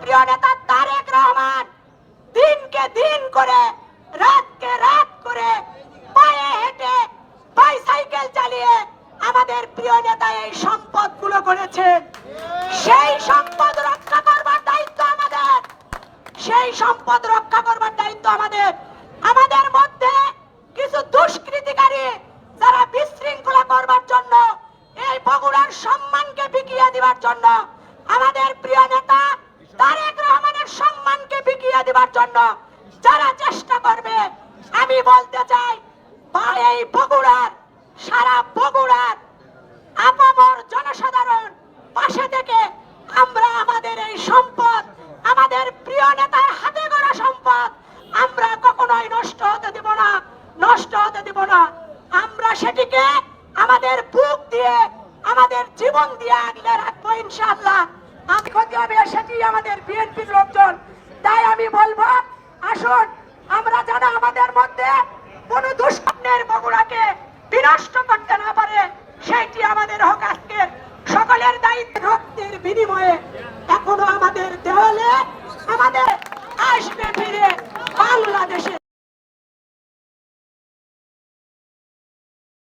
প্রিয় নেতা তারেক রহমান দিনকে দিন করে, রাতকে রাত করে, পায়ে হেঁটে, বাইসাইকেল চালিয়ে আমাদের প্রিয় নেতা এই সম্পদগুলো করেছেন। সেই সম্পদ রক্ষা করবার দায়িত্ব আমাদের, সেই সম্পদ রক্ষা করবার দায়িত্ব আমাদের। আমাদের মধ্যে কিছু দুষ্কৃতিকারী যারা বিশৃঙ্খলা করবার জন্য, এই বগুড়ার সম্মানকে বিকিয়ে দেওয়ার জন্য, আমাদের প্রিয় নেতা তারেক রহমানের সম্মানকে বিকিয়ে দেওয়ার জন্য যারা চেষ্টা করবে, আমি বলতে চাই এই বগুড়ার, সারা বগুড়ার আপামর জনসাধারণ পাশে থেকে আমরা আমাদের এই সম্পদ, আমাদের প্রিয় নেতার হাতে গড়া সম্পদ আমরা কখনোই নষ্ট হতে দেব না, নষ্ট হতে দেব না। আমরা সেটিকে আমাদের বুক দিয়ে, আমাদের জীবন দিয়ে আগলে রাখবো ইনশাআল্লাহ। আমি ক্ষতি হবে সেটি আমাদের বিএনপির লোকজন। তাই আমি বলবো, আসুন আমরা যারা আমাদের মধ্যে কোন দুষ্কর্মের বগুড়াকে বিনষ্ট করতে না পারে, সেইটি আমাদের হোক। আজকের সকলের দায়িত্ব রক্তের বিনিময়ে এখনো আমাদের দেওয়ালে